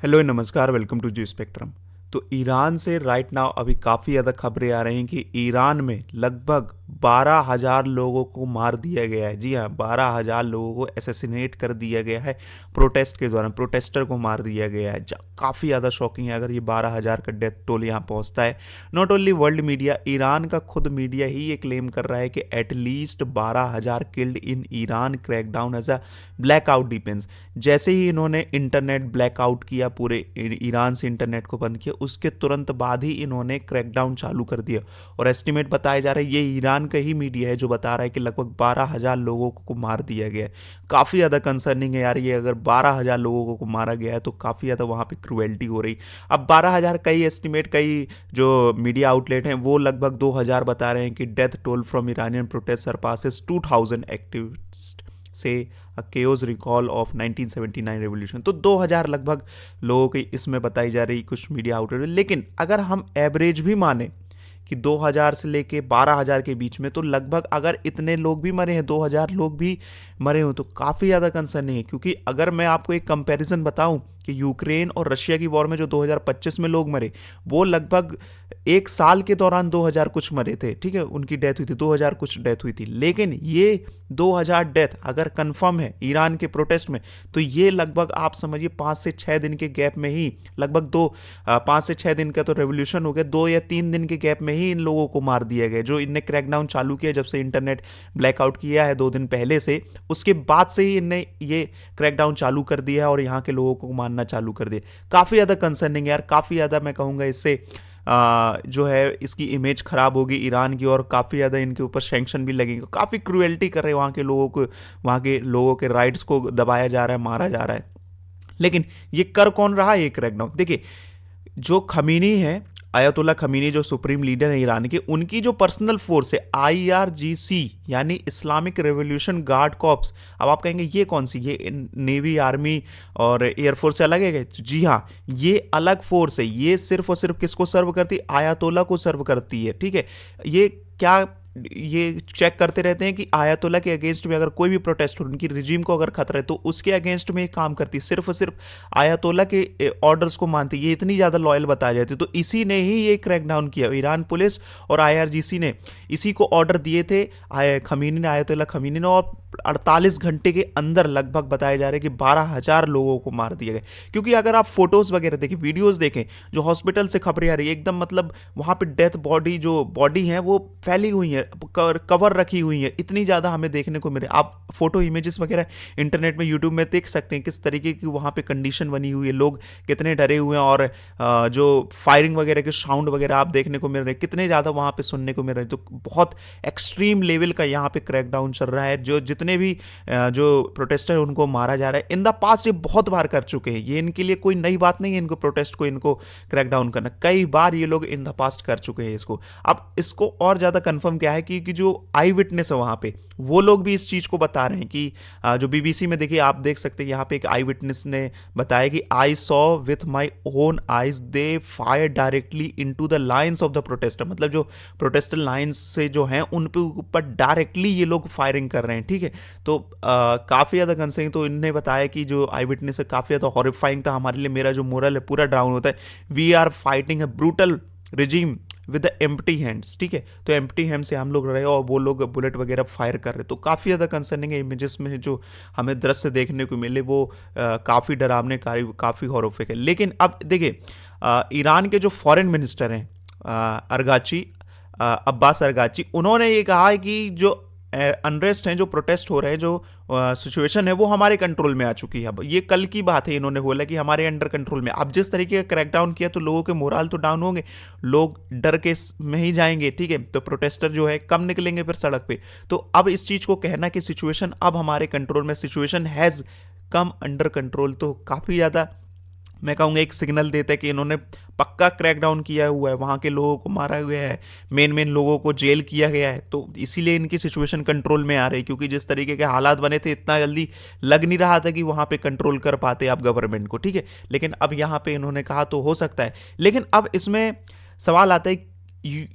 Hello नमस्कार, welcome to G spectrum. तो Iran से राइट नाउ अभी काफ़ी ज़्यादा खबरें आ रही हैं कि ईरान में लगभग 12,000 लोगों को मार दिया गया है। जी हाँ, 12,000 लोगों को असैसिनेट कर दिया गया है। प्रोटेस्ट के दौरान प्रोटेस्टर को मार दिया गया है। काफ़ी ज़्यादा शॉकिंग है अगर ये 12,000 का डेथ टोल यहाँ पहुँचता है। Not only world media, Iran का खुद मीडिया ही ये क्लेम कर रहा है कि at least 12,000 killed in Iran crackdown as a blackout deepens. जैसे ही इन्होंने इंटरनेट ब्लैकआउट किया, पूरे ईरान से इंटरनेट को बंद किया, उसके तुरंत बाद ही इन्होंने क्रैकडाउन चालू कर दिया। और एस्टिमेट बताए जा रहे हैं, ये ईरान का ही मीडिया है जो बता रहा है कि लगभग 12,000 लोगों को मार दिया गया है। काफ़ी ज़्यादा कंसर्निंग है यार, ये अगर 12,000 लोगों को मारा गया है तो काफ़ी ज़्यादा वहाँ पे क्रुएल्टी हो रही। अब 12,000, कई एस्टिमेट, कई जो मीडिया आउटलेट हैं वो लगभग 2,000 बता रहे हैं कि death toll from Iranian protest surpasses 2,000 activist से अ केओस रिकॉल ऑफ 1979 रेवोल्यूशन। तो 2,000 लगभग लोगों की इसमें बताई जा रही कुछ मीडिया आउटलेट में। लेकिन अगर हम एवरेज भी माने कि 2,000 से लेके 12,000 के बीच में, तो लगभग अगर इतने लोग भी मरे हैं, 2,000 लोग भी मरे हो, तो काफ़ी ज़्यादा कंसर्निंग है। क्योंकि अगर मैं आपको एक कंपैरिजन बताऊं कि यूक्रेन और रशिया की वॉर में जो 2025 में लोग मरे, वो लगभग एक साल के दौरान 2,000 कुछ मरे थे। ठीक है, उनकी डेथ हुई थी, 2,000 कुछ डेथ हुई थी। लेकिन ये 2,000 डेथ अगर कंफर्म है ईरान के प्रोटेस्ट में, तो ये लगभग आप समझिए 5 से 6 दिन के गैप में ही, लगभग 5 से 6 दिन का तो रेवोल्यूशन हो गया, 2 या 3 दिन के गैप में ही इन लोगों को मार दिया गया। जो इनने क्रैकडाउन चालू किया, जब से इंटरनेट ब्लैकआउट किया है 2 दिन पहले से, उसके बाद से ही इनने ये क्रैकडाउन चालू कर दिया है और यहाँ के लोगों को मारना चालू कर दिया। काफ़ी ज़्यादा कंसर्निंग है यार, काफ़ी ज़्यादा मैं कहूँगा इससे जो है इसकी इमेज खराब होगी ईरान की, और काफ़ी ज़्यादा इनके ऊपर सैंक्शन भी लगेंगे। काफ़ी क्रूएल्टी कर रहे हैं वहाँ के लोगों को, वहाँ के लोगों के राइट्स को दबाया जा रहा है, मारा जा रहा है। लेकिन ये कर कौन रहा है ये क्रैकडाउन? देखिए, जो खमीनी है, अयतुल्ला खमीनी, जो सुप्रीम लीडर है ईरान के, उनकी जो पर्सनल फोर्स है आईआरजीसी, यानी इस्लामिक रेवोल्यूशन गार्ड कॉर्प्स। अब आप कहेंगे ये कौन सी, ये नेवी, आर्मी और एयरफोर्स से अलग है क्या? जी हाँ, ये अलग फोर्स है। ये सिर्फ और सिर्फ किसको सर्व करती है? आयतुल्ला को सर्व करती है। ठीक है, ये क्या, ये चेक करते रहते हैं कि आयतुल्ला के अगेंस्ट में अगर कोई भी प्रोटेस्ट हो, उनकी रिजीम को अगर खतरा है, तो उसके अगेंस्ट में काम करती है। सिर्फ और सिर्फ आयतुल्ला के ऑर्डर्स को मानती है। ये इतनी ज़्यादा लॉयल बताई जाती है। तो इसी ने ही ये क्रैकडाउन किया, ईरान पुलिस और आईआरजीसी ने इसी को ऑर्डर दिए थे खमीनी ने, आयतुल्ला खमीनी ने। और 48 घंटे के अंदर लगभग बताया जा रहा है कि 12,000 लोगों को मार दिया गया। क्योंकि अगर आप फोटोज वगैरह देखें, वीडियोस देखें, जो हॉस्पिटल से खबरें आ रही है, एकदम मतलब वहां पे डेथ बॉडी, जो बॉडी है वो फैली हुई है, कवर रखी हुई है, इतनी ज़्यादा हमें देखने को मिले। आप फोटो इमेजेस वगैरह इंटरनेट में, यूट्यूब में देख सकते हैं किस तरीके की वहाँ पे कंडीशन बनी हुई है, लोग कितने डरे हुए हैं। और जो फायरिंग वगैरह के साउंड वगैरह आप देखने को मिल रहे हैं, कितने ज़्यादा वहाँ पे सुनने को मिल रहे हैं। तो बहुत एक्सट्रीम लेवल का यहाँ पे क्रैकडाउन चल रहा है। जो जितने भी जो प्रोटेस्टर उनको मारा जा रहा है, इन द पास्ट ये बहुत बार कर चुके हैं। ये इनके लिए कोई नई बात नहीं है, इनको प्रोटेस्ट को, इनको क्रैकडाउन करना। कई बार ये लोग इन द पास्ट कर चुके हैं इसको। अब इसको और ज़्यादा कंफर्म क्या है कि जो आई विटनेस है वहाँ पे, वो लोग भी इस चीज़ को बता रहे हैं कि जो बीबीसी में, देखिए आप देख सकते हैं यहाँ पे एक आई विटनेस ने बताया कि I saw with my own eyes they fire directly into the lines of the protester. मतलब जो प्रोटेस्टर लाइंस से जो हैं उन पे ऊपर डायरेक्टली ये लोग फायरिंग कर रहे हैं। ठीक है, तो काफ़ी ज़्यादा कंसर्निंग। तो इनने बताया कि जो आई विटनेस है काफ़ी ज़्यादा हॉरिफाइंग था हमारे लिए। मेरा जो मोरल है पूरा डाउन होता है। वी आर फाइटिंग है brutal regime with the empty hands. ठीक है, तो एम्प्टी हैंड से हम लोग रहे और वो लोग बुलेट वगैरह फायर कर रहे। तो काफ़ी ज़्यादा कंसर्निंग है। इमेजेस में जो हमें दृश्य देखने को मिले वो काफ़ी डरावने, काफ़ी हॉरिफिक है। लेकिन अब देखिए, ईरान के जो फॉरेन मिनिस्टर हैं अरगाची, अब्बास अरगाची, उन्होंने ये कहा है कि जो अनरेस्ट हैं, जो प्रोटेस्ट हो रहे हैं, जो सिचुएशन है, वो हमारे कंट्रोल में आ चुकी है। अब ये कल की बात है, इन्होंने बोला कि हमारे अंडर कंट्रोल में। अब जिस तरीके का क्रैकडाउन किया तो लोगों के मोराल तो डाउन होंगे, लोग डर के में ही जाएंगे। ठीक है, तो प्रोटेस्टर जो है कम निकलेंगे फिर सड़क पे। तो अब इस चीज़ को कहना कि सिचुएशन अब हमारे कंट्रोल में, situation has come under control, तो काफ़ी ज़्यादा मैं कहूँगा एक सिग्नल देता है कि इन्होंने पक्का क्रैकडाउन किया हुआ है, वहाँ के लोगों को मारा गया है, मेन लोगों को जेल किया गया है। तो इसीलिए इनकी सिचुएशन कंट्रोल में आ रही है। क्योंकि जिस तरीके के हालात बने थे, इतना जल्दी लग नहीं रहा था कि वहाँ पे कंट्रोल कर पाते आप गवर्नमेंट को। ठीक है, लेकिन अब यहाँ पे इन्होंने कहा तो हो सकता है। लेकिन अब इसमें सवाल आता है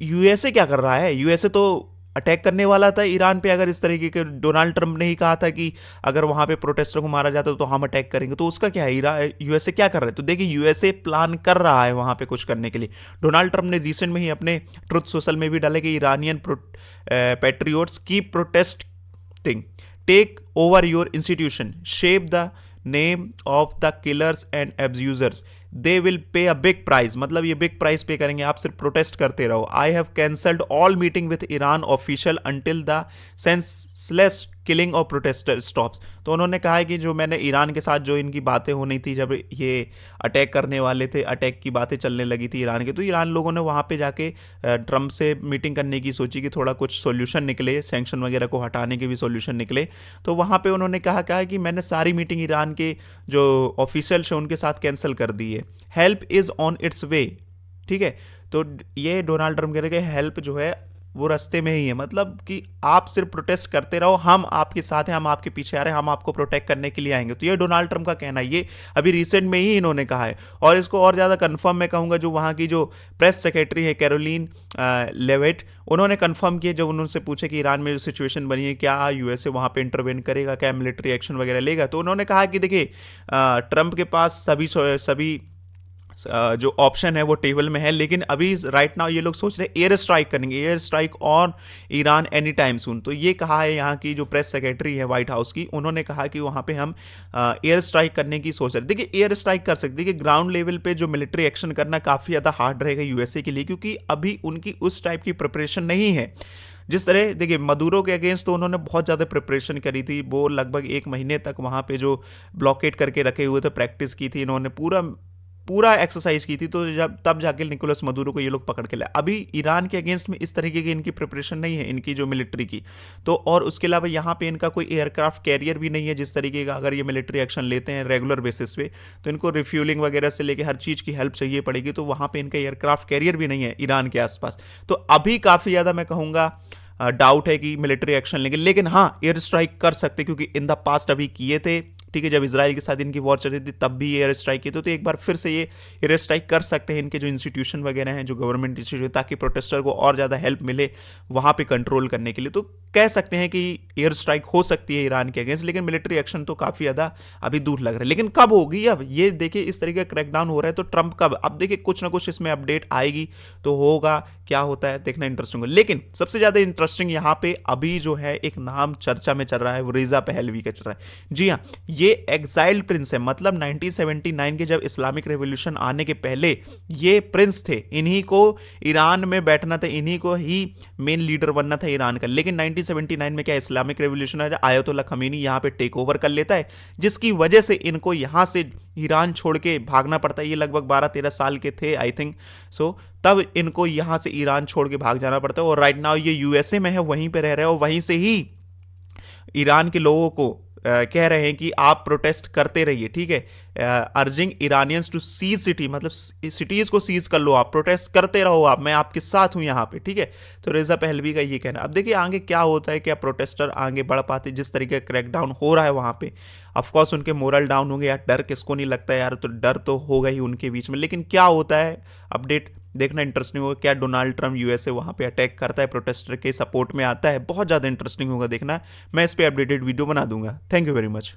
यूएसए क्या कर रहा है? यूएसए तो अटैक करने वाला था ईरान पे, अगर इस तरीके के डोनाल्ड ट्रंप ने ही कहा था कि अगर वहां पे प्रोटेस्टर को मारा जाता तो हम अटैक करेंगे, तो उसका क्या है, यूएसए क्या कर रहे हैं? तो देखिए यूएसए प्लान कर रहा है वहां पे कुछ करने के लिए। डोनाल्ड ट्रंप ने रिसेंट में ही अपने ट्रुथ सोशल में भी डाले कि Iranian patriots keep protesting, take over your institution, shape the name of the killers and abusers, they will pay a big price, मतलब ये बिग प्राइस पे करेंगे, आप सिर्फ प्रोटेस्ट करते रहो। I have cancelled all meeting with Iran official until the senseless killing of protester stops. तो उन्होंने कहा है कि जो मैंने ईरान के साथ जो इनकी बातें होनी थी, जब ये अटैक करने वाले थे, अटैक की बातें चलने लगी थी ईरान के, तो ईरान लोगों ने वहाँ पे जाके ट्रंप से मीटिंग करने की सोची कि थोड़ा कुछ सॉल्यूशन निकले, सैंक्शन वगैरह को हटाने के भी सॉल्यूशन निकले। तो वहाँ पे उन्होंने कहा कि मैंने सारी मीटिंग ईरान के जो ऑफिशियल्स हैं उनके साथ कैंसिल कर दी है, हेल्प इज़ ऑन इट्स वे। ठीक है, तो ये डोनाल्ड ट्रंप कह रहे हैं कि हेल्प जो है वो रास्ते में ही है, मतलब कि आप सिर्फ प्रोटेस्ट करते रहो, हम आपके साथ हैं, हम आपके पीछे आ रहे हैं, हम आपको प्रोटेक्ट करने के लिए आएंगे। तो ये डोनाल्ड ट्रंप का कहना है, ये अभी रिसेंट में ही इन्होंने कहा है। और इसको और ज़्यादा कंफर्म मैं कहूँगा, जो वहाँ की जो प्रेस सेक्रेटरी है कैरोलिन लेविट, उन्होंने कंफर्म किया जब उन्होंने पूछे कि ईरान में जो सिचुएशन बनी है, क्या यूएसए वहाँ पे इंटरवेन करेगा, क्या मिलिट्री एक्शन वगैरह लेगा। तो उन्होंने कहा कि देखिए ट्रंप के पास सभी जो ऑप्शन है वो टेबल में है, लेकिन अभी राइट नाउ ये लोग सोच रहे हैं एयर स्ट्राइक करेंगे, air strike on Iran any time soon. तो ये कहा है यहाँ की जो प्रेस सेक्रेटरी है व्हाइट हाउस की, उन्होंने कहा कि वहाँ पे हम एयर स्ट्राइक करने की सोच रहे हैं। देखिए एयर स्ट्राइक कर सकते हैं कि ग्राउंड लेवल पे जो मिलिट्री एक्शन करना काफ़ी ज़्यादा हार्ड रहेगा यूएसए के लिए, क्योंकि अभी उनकी उस टाइप की प्रिपरेशन नहीं है। जिस तरह देखिए मदुरो के अगेंस्ट तो उन्होंने बहुत ज़्यादा प्रिपरेशन करी थी, वो लगभग 1 महीने तक वहाँ पे जो ब्लॉकेट करके रखे हुए थे, प्रैक्टिस की थी इन्होंने, पूरा एक्सरसाइज की थी, तो जब तब जाके निकोलस मदुरो को ये लोग पकड़ के लाए। अभी ईरान के अगेंस्ट में इस तरीके की इनकी प्रिपरेशन नहीं है, इनकी जो मिलिट्री की। तो और उसके अलावा यहाँ पे इनका कोई एयरक्राफ्ट कैरियर भी नहीं है, जिस तरीके का अगर ये मिलिट्री एक्शन लेते हैं रेगुलर बेसिस पे तो इनको रिफ्यूलिंग वगैरह से लेके हर चीज़ की हेल्प चाहिए पड़ेगी। तो वहाँ पर इनका एयरक्राफ्ट कैरियर भी नहीं है ईरान के आसपास। तो अभी काफ़ी ज़्यादा मैं कहूँगा डाउट है कि मिलिट्री एक्शन लेंगे, लेकिन हाँ एयर स्ट्राइक कर सकते, क्योंकि इन द पास्ट अभी किए थे। ठीक है, जब इजराइल के साथ इनकी वॉर चल रही थी तब भी एयर स्ट्राइक की, तो एक बार फिर से ये एयर स्ट्राइक कर सकते हैं इनके जो इंस्टीट्यूशन वगैरह हैं, जो गवर्नमेंट इंस्टीट्यूट, ताकि प्रोटेस्टर को और ज़्यादा हेल्प मिले वहाँ पे कंट्रोल करने के लिए। तो कह सकते हैं कि एयर स्ट्राइक हो सकती है ईरान के अगेंस्ट, लेकिन मिलिट्री एक्शन तो काफ़ी ज़्यादा अभी दूर लग रहा है। लेकिन कब होगी, अब ये देखिए इस तरीके का क्रैकडाउन हो रहा है तो ट्रंप कब, अब देखिए कुछ ना कुछ इसमें अपडेट आएगी तो होगा, क्या होता है देखना इंटरेस्टिंग होगा। लेकिन सबसे ज़्यादा इंटरेस्टिंग यहाँ पे अभी जो है एक नाम चर्चा में चल रहा है, वो रेजा पहलवी का चल रहा है। जी हाँ, ये एग्जाइल्ड प्रिंस है, मतलब 1979 के जब इस्लामिक रेवोल्यूशन आने के पहले ये प्रिंस थे, इन्हीं को ईरान में बैठना था, इन्हीं को ही मेन लीडर बनना था ईरान का। लेकिन 1979 में क्या इस्लामिक रेवोल्यूशन है, आयतुल्ला खमीनी यहाँ पे टेक ओवर कर लेता है, जिसकी वजह से इनको यहाँ से ईरान छोड़ के भागना पड़ता है। ये लगभग 12-13 साल के थे आई थिंक सो, तब इनको यहाँ से ईरान छोड़ के भाग जाना पड़ता है। और राइट नाउ ये यूएसए में है, वहीं पे रह रहे हैं, और वहीं से ही ईरान के लोगों को कह रहे हैं कि आप प्रोटेस्ट करते रहिए। ठीक है, urging Iranians to seize city, मतलब सिटीज को सीज कर लो, आप प्रोटेस्ट करते रहो, आप, मैं आपके साथ हूं यहाँ पे। ठीक है, तो रेजा पहलवी का ये कहना। अब देखिए आगे क्या होता है, क्या प्रोटेस्टर आगे बढ़ पाते, जिस तरीके का क्रैकडाउन हो रहा है वहाँ पे। ऑफकोर्स उनके मोरल डाउन होंगे यार, डर किसको नहीं लगता यार, तो डर तो होगा ही उनके बीच में। लेकिन क्या होता है अपडेट देखना इंटरेस्टिंग होगा। क्या डोनाल्ड ट्रंप यूएसए वहाँ पे अटैक करता है, प्रोटेस्टर के सपोर्ट में आता है, बहुत ज़्यादा इंटरेस्टिंग होगा देखना। मैं इस पर अपडेटेड वीडियो बना दूंगा। Thank you very much.